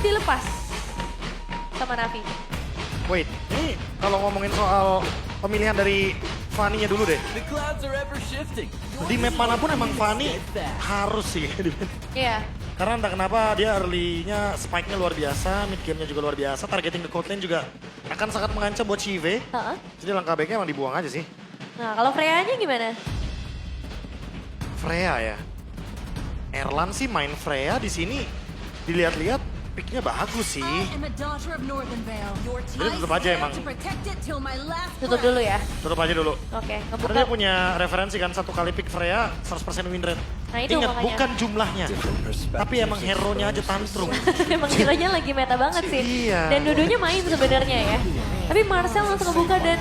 dilepas sama Navi. Wait, ini kalau ngomongin soal pemilihan dari Fanny-nya dulu deh. The clouds are ever shifting. Di map manapun emang Fanny harus sih. Iya. Karena entah kenapa dia early-nya spike-nya luar biasa, mid game-nya juga luar biasa, targeting the cold lane juga akan sangat mengancam buat Chive. Heeh. Jadi langkah baiknya emang dibuang aja sih. Nah kalau Freya-nya gimana? Freya ya. Erlan sih main Freya di sini dilihat-lihat picknya bagus sih. Jadi tutup aja emang. Tutup dulu ya. Tutup aja dulu. Oke, Karena ngebuka. dia punya referensi kan satu kali pick Freya 100% win rate. Nah itu Ingat makanya. bukan jumlahnya, tapi emang hero-nya aja tantrum. Emang kiranya lagi meta banget sih. Iya. Dan dua-duanya main sebenarnya ya. Tapi Marcel langsung ngebuka dan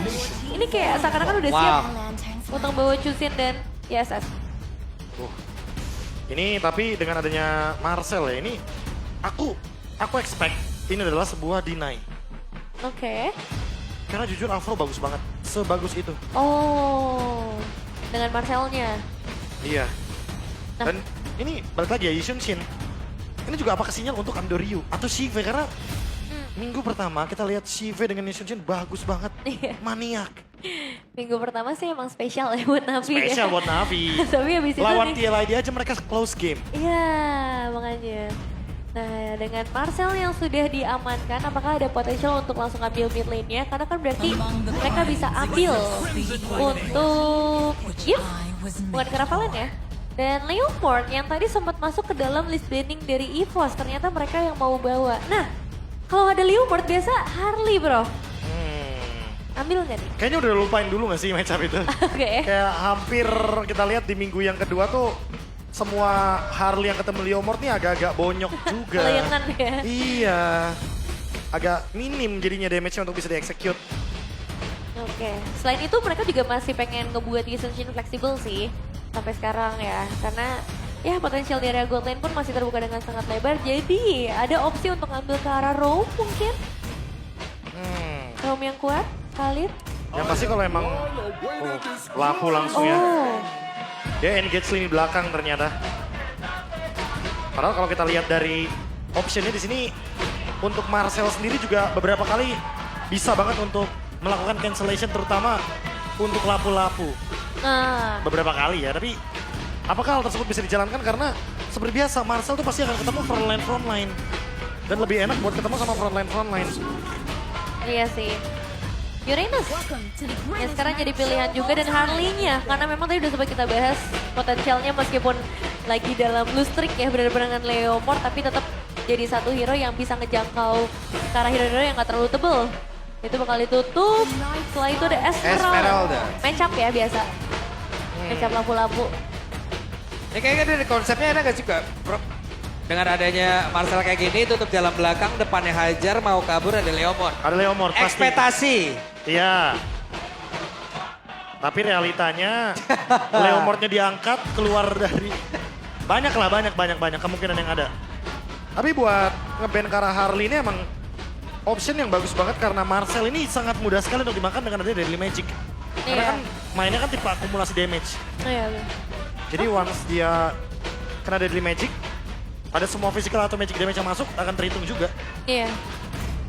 ini kayak seakan-akan udah siap untuk bawa Chusin dan YSS. Ini tapi dengan adanya Marcel ya, ini aku expect ini adalah sebuah deny. Oke. Karena jujur Afro bagus banget, sebagus itu. Oh, dengan Marcelnya. Iya. Nah. Dan ini balik lagi ya, Yishun Shin. Ini juga apakah sinyal untuk Andoryu atau Shive? Karena minggu pertama kita lihat Shive dengan Yishun Shin bagus banget. Iya. Maniak. Minggu pertama sih emang spesial ya buat Navi. Spesial ya. buat Navi. Tapi habis itu Lawan nih. TLID aja mereka close game. Iya, makanya. Nah, dengan Marcel yang sudah diamankan, apakah ada potensial untuk langsung ambil mid lane-nya? Karena kan berarti mereka bisa ambil untuk Gift, bukan Caravalen ya. Dan Leopard yang tadi sempat masuk ke dalam list banning dari EVOS, ternyata mereka yang mau bawa. Nah, kalau ada Leopard biasa Harley bro, ambil nggak nih? Kayaknya udah lupain dulu gak sih matchup itu? Oke. Kayak hampir kita lihat di minggu yang kedua tuh semua Harley yang ketemu Leomord nih agak-agak bonyok juga. Layangan ya. Iya. Agak minim jadinya damage-nya untuk bisa di-execute. Oke, selain itu mereka juga masih pengen ngebuat Yishun Shin fleksibel sih sampai sekarang ya. Karena ya potensial di area gold lane pun masih terbuka dengan sangat lebar. Jadi ada opsi untuk ngambil ke arah roam mungkin. Roam yang kuat, Khalid. Yang pasti kalau emang lapu langsung ya. Oh, Dia engage lini belakang ternyata. Padahal kalau kita lihat dari optionnya di sini untuk Marcel sendiri juga beberapa kali bisa banget untuk melakukan cancellation terutama untuk lapu-lapu. nah Beberapa kali ya, tapi apakah hal tersebut bisa dijalankan karena seperti biasa Marcel tuh pasti akan ketemu frontline dan lebih enak buat ketemu sama frontline. iya sih. Uranus yang sekarang jadi pilihan juga dan Harley-nya karena memang tadi udah sempat kita bahas potensialnya meskipun lagi dalam blue streak ya benar-benar dengan Leopard tapi tetap jadi satu hero yang bisa ngejangkau ke arah hero-hero yang gak terlalu tebel. Itu bakal ditutup. Setelah itu ada Esmeralda. Match up ya biasa. Match up lapu-lapu. Ini kayaknya dari konsepnya enak gak sih Kak? Bro? Dengan adanya Marcel kayak gini, tutup jalan belakang, depannya Hajar, mau kabur ada Leomord. Ada Leomord pasti. Ekspektasi. Iya. Tapi realitanya Leomordnya diangkat keluar dari banyak kemungkinan yang ada. Tapi buat nge-ban ke arah Harley ini emang option yang bagus banget karena Marcel ini sangat mudah sekali untuk dimakan dengan adanya Deadly Magic. Karena Iya. kan mainnya kan tipe akumulasi damage. Oh, iya, bener. Jadi once dia kena Deadly Magic, ada semua physical atau magic damage yang masuk akan terhitung juga. Iya.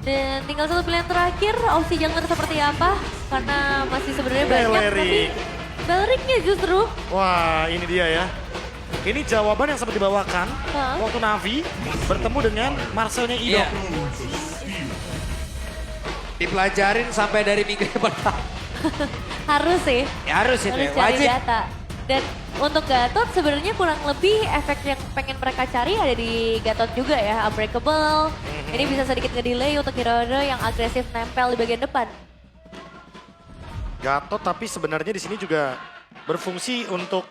Dan tinggal satu pilihan terakhir, opsi jungler seperti apa? Karena masih sebenarnya banyak, tapi Beleric. Belericnya justru. Wah ini dia ya. Ini jawaban yang sempat dibawakan Hah? waktu Navi bertemu dengan Marcelnya Ido. Iya. Dipelajarin sampai dari minggu yang pertama. Harus sih. Ya harus itu Harus ya, cari wajib. data. Dan untuk Gatot sebenarnya kurang lebih efek yang pengen mereka cari ada di Gatot juga ya. Unbreakable. Ini bisa sedikit nge-delay untuk hero-hero yang agresif nempel di bagian depan. Gatot tapi sebenarnya di sini juga berfungsi untuk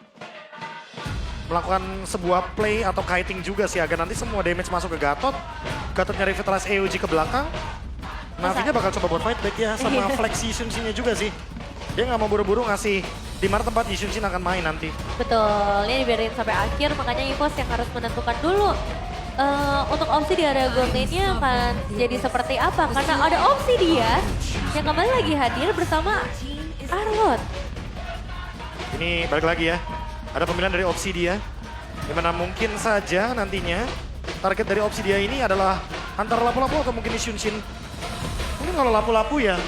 melakukan sebuah play atau kiting juga sih agar nanti semua damage masuk ke Gatot. Gatotnya revitalize AOG ke belakang. Navinya bakal coba buat fight back ya sama flex Yishun Shin-nya juga sih. Dia nggak mau buru-buru ngasih di mana tempat Yishun Shin akan main nanti. Betul, ini dibiarin sampai akhir makanya EVOS yang harus menentukan dulu. Untuk opsi di area gold lane-nya akan jadi seperti apa? Karena ada opsi dia yang kembali lagi hadir bersama Arlot. Ini balik lagi ya. Ada pemilihan dari opsi dia. Dimana mungkin saja nantinya target dari opsi dia ini adalah antara lapu-lapu atau mungkin Shunshin. Mungkin kalau lapu-lapu ya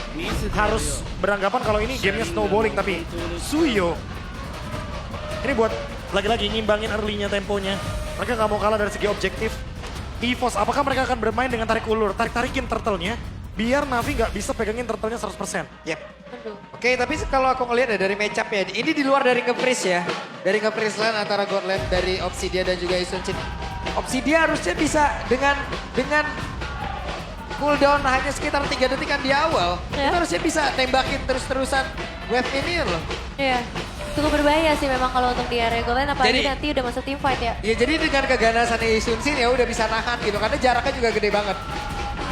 harus beranggapan kalau ini gamenya snowballing, tapi Suyo ini buat lagi-lagi ngimbangin early-nya temponya. Mereka nggak mau kalah dari segi objektif. EVOS, apakah mereka akan bermain dengan tarik ulur, tarik-tarikin turtle-nya, biar Navi nggak bisa pegangin turtle-nya 100%. Yep. Aduh. Oke, tapi kalau aku ngelihat ya dari matchup ya, ini di luar dari nge-freeze ya. Dari nge-freeze land antara Godland dari Obsidia dan juga Isunchin. Obsidia harusnya bisa dengan cooldown hanya sekitar 3 detikan di awal. Ya. Itu harusnya bisa tembakin terus-terusan wave ini loh. Iya. Cukup berbahaya sih memang kalau untuk di area Golden, apalagi Jadi- nanti udah masuk team fight ya. Ya jadi dengan keganasan Isunchin ya udah bisa nahan gitu. Karena jaraknya juga gede banget.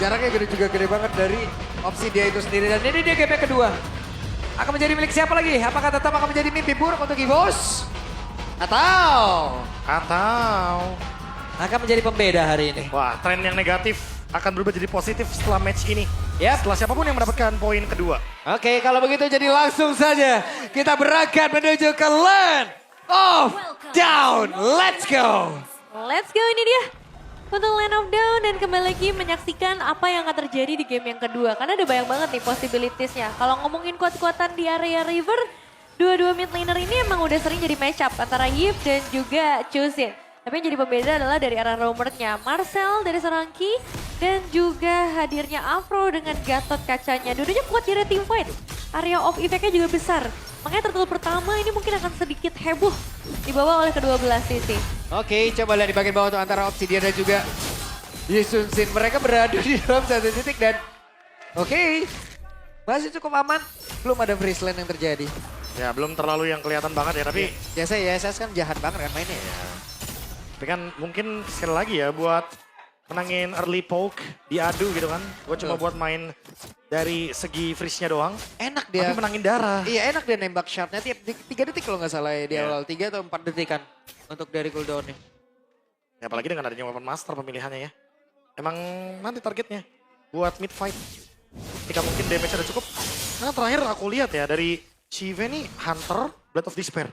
Jaraknya juga gede banget dari Obsidia itu sendiri. Dan ini dia game yang kedua. Akan menjadi milik siapa lagi? Apakah tetap akan menjadi mimpi buruk untuk EVOS? Atau akan menjadi pembeda hari ini? Wah, tren yang negatif akan berubah jadi positif setelah match ini. Yap. Setelah siapapun yang mendapatkan poin kedua. Oke, kalau begitu jadi langsung saja kita berangkat menuju ke Land of Down. Let's go! Let's go, ini dia. Untuk Land of Down dan kembali lagi menyaksikan apa yang akan terjadi di game yang kedua. Karena ada banyak banget nih possibilities-nya. Kalau ngomongin kuat-kuatan di area River, dua-dua mid laner ini emang udah sering jadi match up antara Yip dan juga Chosin. Tapi yang jadi pembeda adalah dari arah roamernya Marcel dari Serangki dan juga hadirnya Afro dengan Gatot kacanya. Dua-duanya kuat di area team fight. Area of effect-nya juga besar. Makanya turtle pertama ini mungkin akan sedikit heboh dibawa oleh kedua belah sisi. Oke, coba lihat di bagian bawah tuh antara Obsidian dan juga Isunchin. Mereka beradu di dalam satu titik dan oke, masih cukup aman. Belum ada freeze land yang terjadi. Ya, belum terlalu yang kelihatan banget ya, tapi Biasa ya, SS kan jahat banget kan mainnya ya. tapi kan mungkin sekali lagi ya buat menangin early poke, diadu gitu kan. Gue cuma buat main dari segi freeze-nya doang, Enak dia. tapi menangin darah. Iya enak dia nembak shotnya tiap 3 detik kalau nggak salah ya di Iya. awal. 3 atau 4 detikan untuk dari cooldownnya. Ya, apalagi dengan adanya weapon master pemilihannya ya. Emang nanti targetnya buat mid fight. Ketika mungkin damage ada cukup. Karena terakhir aku lihat ya dari Chive nih Hunter, Blade of Despair.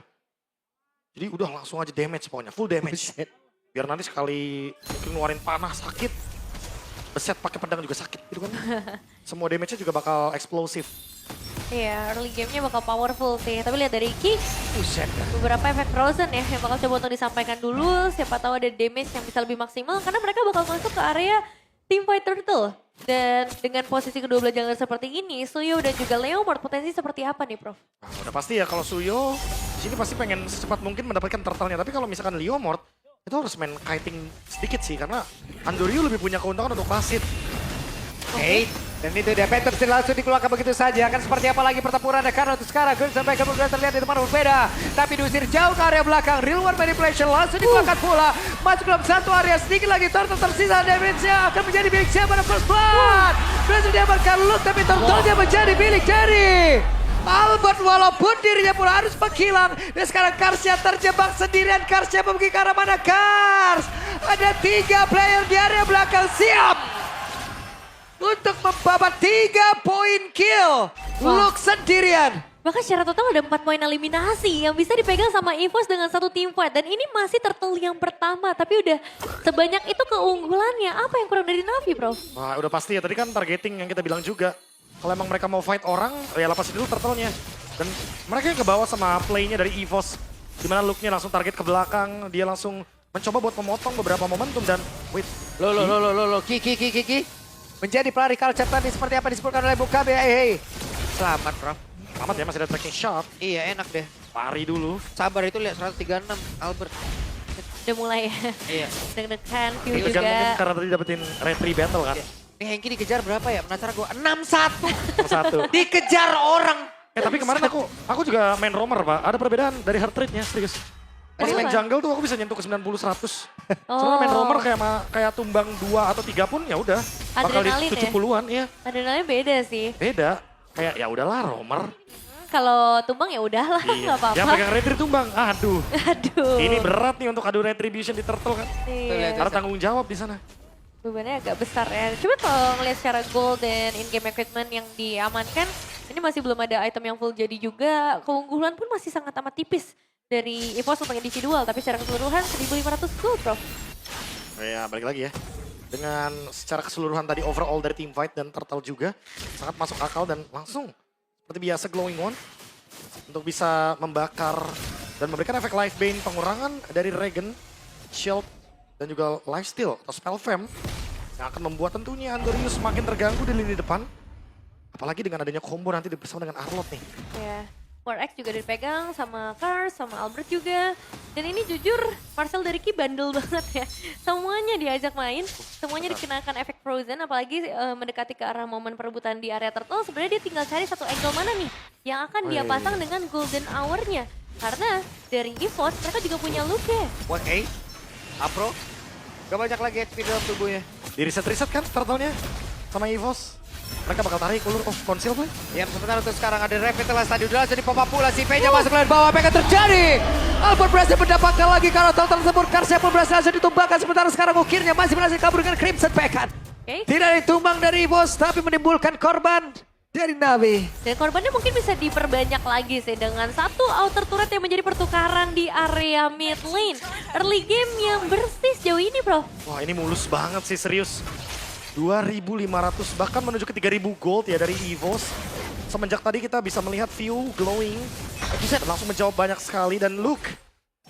Jadi udah langsung aja damage pokoknya, full damage. Biar nanti sekali mungkin ngeluarin panah sakit. Beset pakai pedang juga sakit gitu kan. Semua damage-nya juga bakal eksplosif. Iya, early game-nya bakal powerful sih. Tapi lihat dari Ki, Buset. beberapa efek frozen ya yang bakal coba untuk disampaikan dulu. Siapa tahu ada damage yang bisa lebih maksimal karena mereka bakal masuk ke area team fight turtle. Dan dengan posisi kedua belah jungler seperti ini, Suyo dan juga Leomord potensi seperti apa nih Prof? Nah, udah pasti ya kalau Suyo di sini pasti pengen secepat mungkin mendapatkan turtle-nya. Tapi kalau misalkan Leomord itu harus main kiting sedikit sih karena Andoryu lebih punya keuntungan untuk basit. Oke, dan itu dia Panthers langsung dikeluarkan begitu saja. Akan seperti apa lagi pertempuran karena untuk sekarang Gun sampai kemudian terlihat di tempat berbeda. Tapi diusir jauh ke area belakang. Real World Manipulation langsung dikeluarkan pula. Masuk dalam satu area sedikit lagi. Turtle tersisa damage-nya akan menjadi milik siapa dan First Blood. Berhasil diamankan Luke tapi Turtle-nya menjadi milik dari Albert walaupun dirinya pula harus menghilang. Dan sekarang Karsnya terjebak sendirian. Karsnya pergi ke arah mana Kars? Ada 3 player di area belakang siap untuk membawa 3 poin kill. Luke sendirian. Bahkan secara total ada 4 poin eliminasi yang bisa dipegang sama EVOS dengan satu team fight. Dan ini masih turtle yang pertama, tapi udah sebanyak itu keunggulannya. Apa yang kurang dari Navi, Prof? Wah, udah pasti ya, tadi kan targeting yang kita bilang juga. Kalau emang mereka mau fight orang, ya lepasin dulu turtle-nya. Dan mereka yang kebawa sama play-nya dari EVOS. Dimana Luke-nya langsung target ke belakang, dia langsung mencoba buat memotong beberapa momentum dan wait. Ki. Menjadi pelari culture tadi seperti apa disebutkan oleh Bukabe. Hey. Selamat, Bro. Selamat ya, masih ada tracking shot. Iya, enak deh. Lari dulu. Sabar itu lihat 136 Albert. Udah mulai ya. Iya. Deg-degan, view Itu kan mungkin juga. karena tadi dapetin retry battle kan. Ini Hengki dikejar berapa ya? Penasaran gue. 6-1. Satu. Dikejar orang. Tapi kemarin aku juga main roamer Pak. Ada perbedaan dari heart rate-nya, serius. Pas Kenapa? main jungle tuh aku bisa nyentuh ke 90-100. Soalnya main roamer kayak tumbang 2 atau 3 pun ya udah. Bakal di Adrenalin ya? 70-an, iya. Adrenalin beda sih. Beda. Kayak ya udahlah roamer. Kalau tumbang ya udahlah, nggak apa-apa. Yang pegang retry tumbang. Aduh. Aduh. Ini berat nih untuk adu retribution di turtle kan. Iya. Ada tanggung jawab di sana. Bebannya agak besar ya. Coba kalau ngeliat secara gold dan in-game equipment yang diamankan, ini masih belum ada item yang full jadi juga. Keunggulan pun masih sangat amat tipis dari EVOS untuk edisi dual. Tapi secara keseluruhan 1.500 gold, Prof. Ya balik lagi ya. dengan secara keseluruhan tadi overall dari team fight dan Turtle juga sangat masuk akal dan langsung seperti biasa Glowing One untuk bisa membakar dan memberikan efek life bane pengurangan dari Regen, Shield dan juga lifesteal atau spell fam yang akan membuat tentunya Andorius semakin terganggu di lini depan. Apalagi dengan adanya combo nanti bersama dengan Arlott nih. Ya, 4X juga dipegang sama Kars, sama Albert juga. Dan ini jujur Marcel dari Ki bandel banget ya. Semuanya diajak main, semuanya dikenakan efek Frozen. Apalagi mendekati ke arah momen perebutan di area Turtle. Sebenarnya dia tinggal cari satu angle mana nih yang akan dia pasang dengan Golden Hour-nya. Karena dari EVOS mereka juga punya look ya. 1A, Apro, gak banyak lagi HP dalam tubuhnya. Di reset-reset kan Turtle-nya sama EVOS. Mereka bakal tarik ulur of conceal play. Yang sementara untuk sekarang ada Revitalize tadi udah jadi pop up pula si Peja masuk ke bawah. Apa yang terjadi? Albert berhasil mendapatkan lagi karakter tersebut. Karsnya pun berhasil ditumbangkan. Sementara sekarang ukirnya masih berhasil kabur dengan Crimson Pekan. Tidak ditumbang dari Bos tapi menimbulkan korban dari Navi. Dan korbannya mungkin bisa diperbanyak lagi sih dengan satu outer turret yang menjadi pertukaran di area mid lane. Early game yang bersih sejauh ini bro. Wah ini mulus banget sih serius. 2.500 bahkan menuju ke 3.000 gold ya dari EVOS. Semenjak tadi kita bisa melihat view glowing. Bisa langsung menjawab banyak sekali dan look.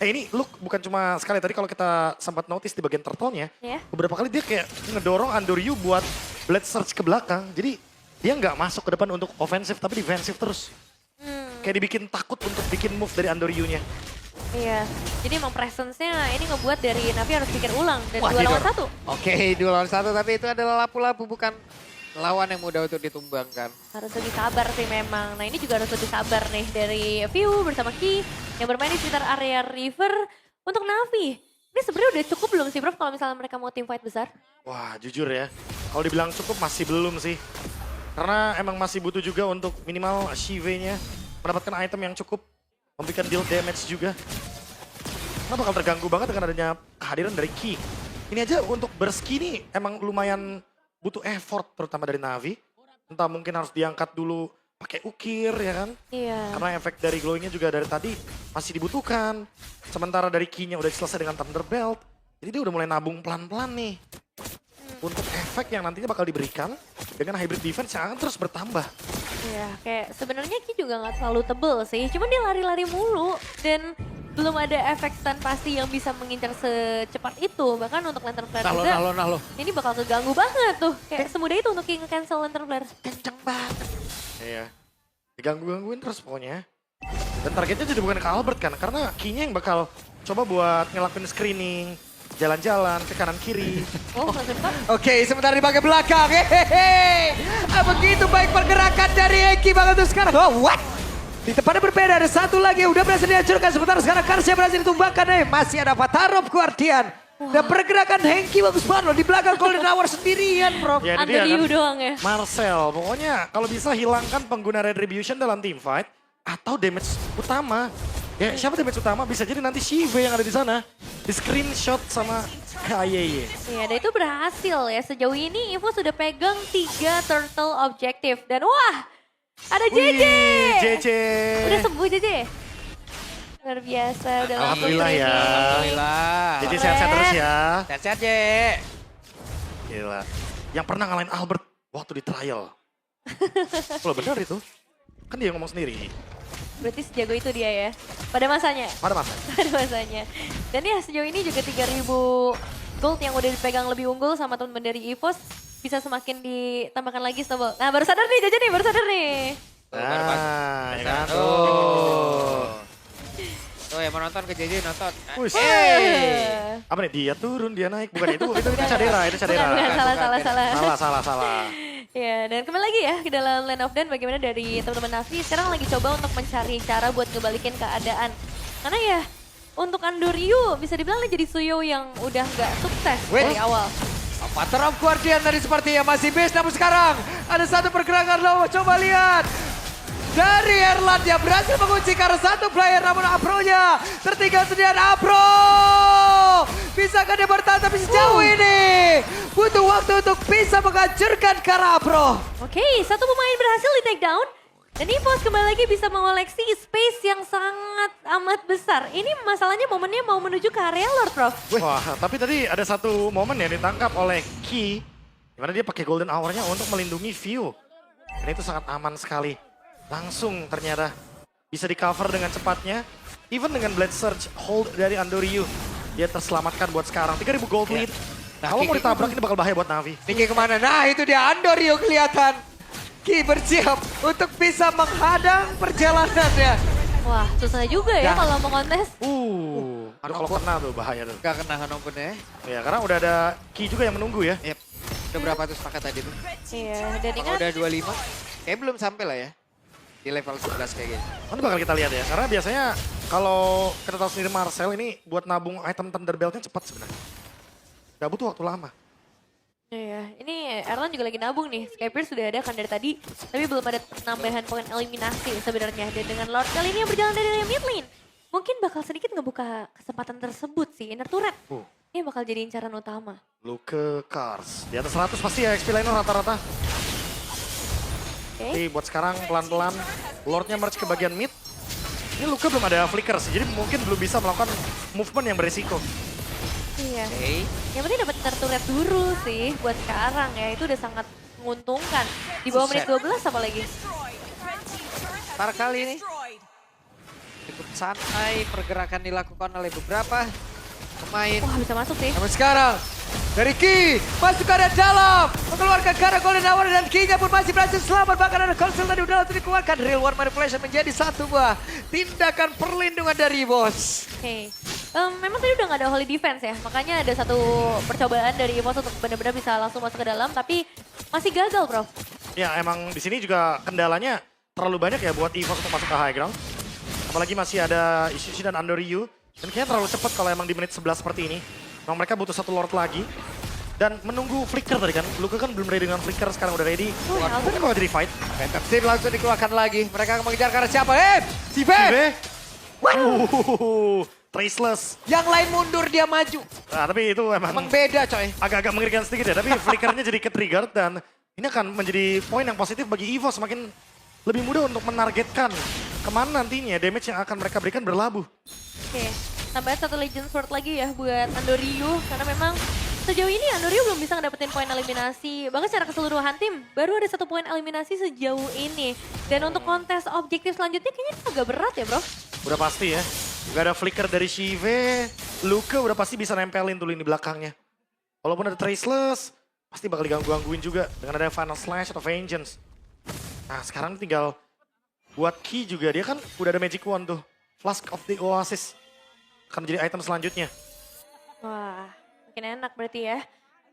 Ini look bukan cuma sekali tadi kalau kita sempat notice di bagian turtle-nya. Beberapa kali dia kayak ngedorong Andoryu buat blade surge ke belakang. Jadi dia nggak masuk ke depan untuk ofensif tapi defensif terus. Kayak dibikin takut untuk bikin move dari Andoryu-nya. Iya, jadi emang presence-nya ini ngebuat dari Navi harus pikir ulang dan Wah, 2 lawan 1. Oke, 2 lawan 1 tapi itu adalah lapu-lapu bukan lawan yang mudah untuk ditumbangkan. Harus lebih sabar sih memang. Nah ini juga harus lebih sabar nih dari View bersama Ki yang bermain di sekitar area river. Untuk Navi, ini sebenarnya udah cukup belum sih Prof kalau misalnya mereka mau team fight besar? Wah jujur ya, kalau dibilang cukup masih belum sih. Karena emang masih butuh juga untuk minimal Shive-nya mendapatkan item yang cukup memberikan deal damage juga. Karena bakal terganggu banget dengan adanya kehadiran dari Ki. Ini aja untuk berski nih emang lumayan butuh effort terutama dari Navi. Entah mungkin harus diangkat dulu pakai ukir ya kan. Iya. Karena efek dari glowingnya juga dari tadi masih dibutuhkan. Sementara dari Ki-nya udah selesai dengan Thunderbelt. Jadi dia udah mulai nabung pelan-pelan nih. Untuk efek yang nantinya bakal diberikan dengan hybrid defense yang akan terus bertambah. Iya, kayak sebenarnya Ki juga nggak terlalu tebel sih, cuman dia lari-lari mulu dan belum ada efek stun pasti yang bisa mengincar secepat itu. Bahkan untuk Lantern Flare juga, ini bakal keganggu banget tuh. Kayak semudah itu untuk cancel Lantern Flare. Kenceng banget. Iya, diganggu-gangguin terus pokoknya. Dan targetnya jadi bukan ke Albert kan, karena Ki-nya yang bakal coba buat ngelakuin screening, jalan-jalan ke kanan kiri. Oke, sementara di bagian belakang. Hehehe. Begitu baik pergerakan dari Eki banget tuh sekarang. Oh, what? Di tempatnya berbeda, ada satu lagi yang udah berhasil dihancurkan. Sementara sekarang Karsnya berhasil ditumbangkan. Masih ada Vatarov Guardian. Dan pergerakan Hengki bagus banget loh. Di belakang Golden Hour sendirian, bro. Ya, Andoryu doang ya. Marcel, pokoknya kalau bisa hilangkan pengguna Retribution dalam team fight. Atau damage utama. Ya siapa damage utama? Bisa jadi nanti Shive yang ada di sana. Di screenshot sama KYY. Iya, dan itu berhasil ya. Sejauh ini Evo sudah pegang 3 turtle objective. Dan wah, ada JJ. JJ. Udah sembuh JJ? Luar biasa. Udah Alhamdulillah ya. Alhamdulillah. JJ sehat-sehat terus ya. Sehat-sehat, J. Gila. Yang pernah ngalahin Albert waktu di trial. Kalau benar itu. Kan dia yang ngomong sendiri. Berarti sejago itu dia ya. Pada masanya. Pada masa. Pada masanya. Dan ya sejauh ini juga 3.000 gold yang udah dipegang lebih unggul sama teman-teman dari EVOS. Bisa semakin ditambahkan lagi Snowball. Nah baru sadar nih Jaja nih, baru sadar nih. Nah, ya kan. Tuh yang mau nonton ke JJ nonton. Wush. Apa nih? Dia turun, dia naik. Bukan itu Cadera, itu Cadera. Bukan, salah. Salah. Ya, dan kembali lagi ya ke dalam Land of Dan bagaimana dari teman-teman Navi sekarang lagi coba untuk mencari cara buat ngebalikin keadaan. Karena ya untuk Andoryu bisa dibilang jadi Suyo yang udah nggak sukses dari awal. Vatarov Guardian tadi sepertinya masih base, namun sekarang ada satu pergerakan loh, coba lihat. Dari Erland yang berhasil mengunci karena satu player, namun Apro-nya tertinggal sendirian. Apro bisakah dia bertahan tapi sejauh ini butuh waktu untuk bisa menghancurkan Kara Apro. Oke, satu pemain berhasil di take down Dan EVOS kembali lagi bisa mengoleksi space yang sangat amat besar. Ini masalahnya momennya mau menuju ke area Lord, Prof. Wah, tapi tadi ada satu momen yang ditangkap oleh Ki. Dimana dia pakai Golden Hour-nya untuk melindungi View. Dan itu sangat aman sekali. Langsung ternyata bisa di cover dengan cepatnya. Even dengan Blade Surge hold dari Andoryu. Dia terselamatkan buat sekarang. 3.000 gold lead. Nah, Kalau mau Ki- ditabrak ini bakal bahaya buat Navi. Niki kemana? Nah itu dia Andoryu kelihatan. Ki bersiap untuk bisa menghadang perjalanannya. Wah, susah juga ya Dah. kalau mau kontes. Aduh, kalau kena tuh bahaya tuh. Gak kena Hanokun ya. Ya, karena udah ada Ki juga yang menunggu ya. Yep. Udah berapa tuh sepakat tadi tuh? Iya, dan Kalau ingat udah 25, kayak belum sampai lah ya. Di level 11 kayak gitu. Nanti bakal kita lihat ya. Karena biasanya kalau kita tahu sendiri Marcel ini buat nabung item Thunder Belt-nya cepat sebenarnya. Gak butuh waktu lama. Iya, ini Erlan juga lagi nabung nih. Skypier sudah ada kan dari tadi, tapi belum ada penambahan poin eliminasi sebenarnya. Dan dengan Lord kali ini yang berjalan dari mid lane, mungkin bakal sedikit ngebuka kesempatan tersebut sih. Inner turret, ini bakal jadi incaran utama. Luke Cars. Di atas 100 pasti ya XP laner rata-rata. Oke, Jadi buat sekarang pelan-pelan Lordnya merge ke bagian mid. Ini Luke belum ada flicker sih, jadi mungkin belum bisa melakukan movement yang beresiko. iya. Oke. Yang penting dapat inner turret dulu sih buat sekarang ya. Itu udah sangat menguntungkan. Di bawah menit 12 apalagi. Ntar kali ini cukup santai pergerakan dilakukan oleh beberapa pemain. Wah, bisa masuk sih. Namun sekarang dari Ki masuk ke area dalam mengeluarkan Kara Golden Hour dan Ki-nya pun masih berhasil selamat, bahkan ada Console tadi udah langsung dikeluarkan. Real War Manipulation menjadi satu buah tindakan perlindungan dari bos. Oke. Memang tadi udah gak ada holy defense ya, makanya ada satu percobaan dari EVOS untuk benar-benar bisa langsung masuk ke dalam, tapi masih gagal, Prof. Ya emang di sini juga kendalanya terlalu banyak ya buat EVOS untuk masuk ke high ground. Apalagi masih ada Isushi dan Andoryu. Dan kayaknya terlalu cepat kalau emang di menit 11 seperti ini. Memang mereka butuh satu Lord lagi. Dan menunggu flicker tadi kan. Luka kan belum ready dengan flicker, sekarang udah ready. Mungkin kalau jadi fight. Phantom Steam langsung dikeluarkan lagi. Mereka akan mengejar karena siapa? Si B! Traceless. Yang lain mundur, dia maju. Nah, tapi itu Emang emang beda coy. agak-agak mengerikan sedikit ya. Tapi flickernya jadi ke-trigger dan ini akan menjadi poin yang positif bagi EVO. Semakin lebih mudah untuk menargetkan kemana nantinya damage yang akan mereka berikan berlabuh. Oke, tambahan satu Legend Sword lagi ya buat Andoryu. Karena memang sejauh ini Andoryu belum bisa ngedapetin poin eliminasi. Bahkan secara keseluruhan tim, baru ada 1 poin eliminasi sejauh ini. Dan untuk kontes objektif selanjutnya kayaknya agak berat ya, Bro. Udah pasti ya. Gak ada flicker dari Shive, Luka udah pasti bisa nempelin tuh lini belakangnya. Walaupun ada Traceless, pasti bakal diganggu-gangguin juga dengan ada Final Slash atau Vengeance. Nah sekarang tinggal buat Ki juga, dia kan udah ada Magic Wand tuh. Flask of the Oasis akan menjadi item selanjutnya. Wah, makin enak berarti ya.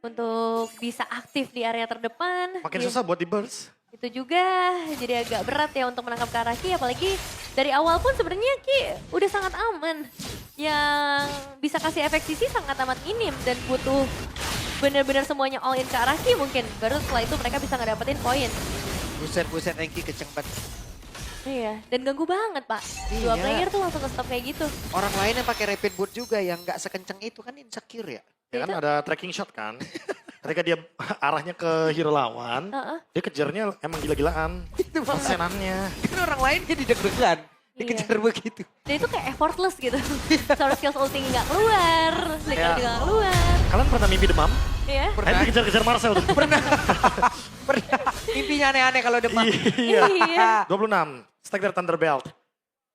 Untuk bisa aktif di area terdepan. Makin Iya. susah buat di burst. Itu juga jadi agak berat ya untuk menangkap Karaki, apalagi dari awal pun sebenarnya Ki udah sangat aman. Yang bisa kasih efek sisi sangat amat minim dan butuh benar-benar semuanya all in ke Araki mungkin. Baru setelah itu mereka bisa ngedapetin poin. Buset Enki kenceng banget. Iya, dan ganggu banget Pak. Dua Iya. player tuh langsung nge-stop kayak gitu. Orang lain yang pakai rapid boot juga yang nggak sekenceng itu kan insecure ya. Ya kan ada tracking shot kan. Ketika dia arahnya ke hero lawan, dia kejarnya emang gila-gilaan. Itu malah. Persenannya. Kan orang lain jadi deg-degan. Dikejar begitu. Dan itu kayak effortless gitu. Source skills ulti nggak keluar, flicker Ya. juga nggak keluar. Kalian pernah mimpi demam? Iya. Akhirnya dikejar-kejar Marcel tuh. Pernah. Mimpinya aneh-aneh kalau demam. Iya. Iya. 26, stack dari Thunder Belt.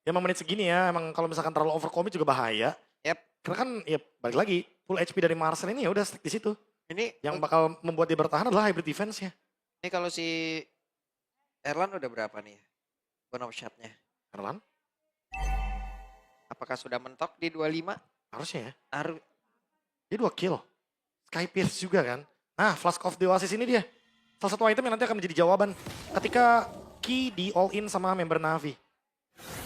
Ya emang menit segini ya, emang kalau misalkan terlalu overcommit juga bahaya. Yep. Karena kan ya balik lagi, full HP dari Marcel ini ya udah stack di situ. Ini Yang bakal membuat dia bertahan adalah hybrid defense-nya. ini kalau si Erlan udah berapa nih? Bonus shot-nya. Erlan, Apakah sudah mentok di 25? harusnya ya. Harus. Dia 2 kill. Sky Pierce juga kan. Nah, Flask of the Oasis ini dia. Salah satu item yang nanti akan menjadi jawaban ketika Ki di all in sama member Navi.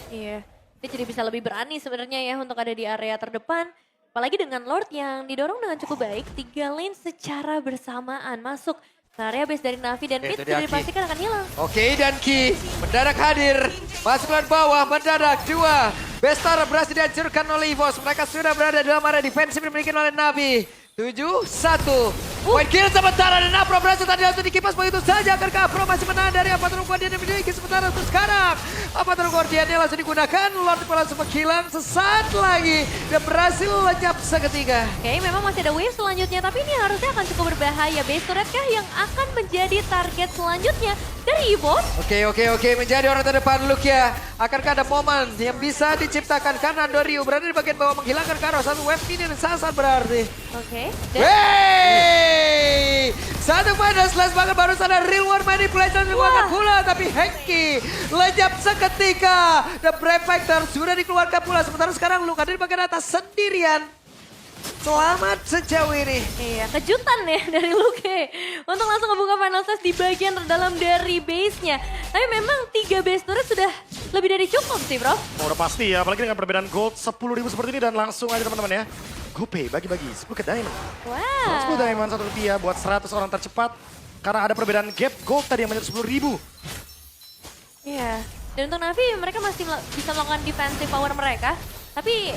Iya, dia jadi bisa lebih berani sebenarnya ya untuk ada di area terdepan. Apalagi dengan Lord yang didorong dengan cukup baik, 3 lane secara bersamaan masuk ke area base dari Navi dan mid Itu dia, sudah Ki. dipastikan akan hilang. Oke, dan Ki mendadak hadir. Masukkan bawah, mendadak 2. Bestar berhasil dihancurkan oleh EVOS. Mereka sudah berada dalam area defensif dimiliki oleh Navi. 7-1. Point kill sementara dan Afro berhasil tadi langsung dikipas begitu saja. Akankah Afro masih menahan dari Avatron Guardian yang dimiliki sementara untuk sekarang. Avatron Guardiannya langsung digunakan. Lord langsung menghilang sesaat lagi. Dan berhasil lenyap seketika. Oke, memang masih ada wave selanjutnya, tapi ini harusnya akan cukup berbahaya. Base turret kah yang akan menjadi target selanjutnya dari EVOS? Oke. Menjadi orang terdepan Lukia. Akankah ada momen yang bisa diciptakan karena Doriu berada di bagian bawah menghilangkan Karo. Satu wave ini dan sangat berarti. Oke. Wey! Satu pada slash banget baru sadar real world manipulation dikeluarkan pula. Tapi Hengki lenyap seketika. The Brave Factor sudah dikeluarkan pula. Sementara sekarang Luka di bagian atas sendirian. Selamat sejauh ini. Iya, kejutan ya dari Luke untuk langsung ngebuka final stage di bagian terdalam dari base-nya. Tapi memang 3 base turret sudah lebih dari cukup sih, bro. Oh, udah pasti ya, apalagi dengan perbedaan gold 10.000 seperti ini dan langsung aja teman-teman ya. GoPay bagi-bagi 10 ke diamond. Wow. 10 diamond 1 rupiah buat 100 orang tercepat. Karena ada perbedaan gap gold tadi yang menjadi 10.000. Iya. Dan untuk Navi mereka masih bisa melakukan defensive power mereka. Tapi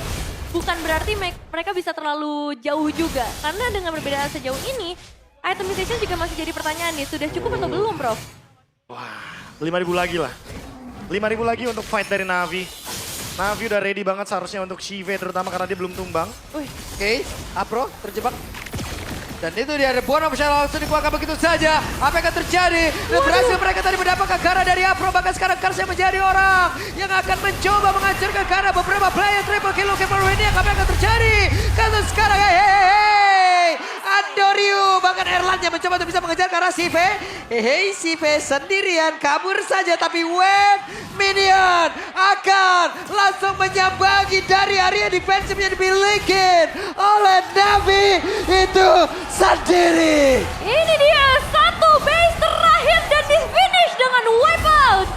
bukan berarti mereka bisa terlalu jauh juga. Karena dengan perbedaan sejauh ini, itemization juga masih jadi pertanyaan nih. Sudah cukup atau belum, Prof? Wah, 5.000 lagi lah. 5.000 lagi untuk fight dari Navi. Navi udah ready banget seharusnya untuk Shive terutama karena dia belum tumbang. Oke, Afro terjebak. Dan itu dia, Reborn of Shadow langsung dikeluarkan begitu saja. Apa yang akan terjadi? Dan berhasil mereka tadi mendapatkan Kara dari Afro. Bahkan sekarang Kars yang menjadi orang yang akan mencoba menghancurkan Kara. Beberapa player triple kill Luke ini. Apa yang akan terjadi? Karena sekarang, hey. Andoriu, bahkan Erlan yang mencoba untuk bisa mengejar Kara Sive. Sive sendirian kabur saja. Tapi wave minion akan langsung menyambangi dari area defensif yang dimiliki oleh Navi itu sendiri. Ini dia satu base terakhir dan di finish dengan wipe out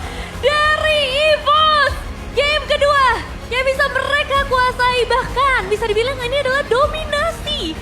dari EVOS. Game kedua yang bisa mereka kuasai, bahkan bisa dibilang ini adalah dominasi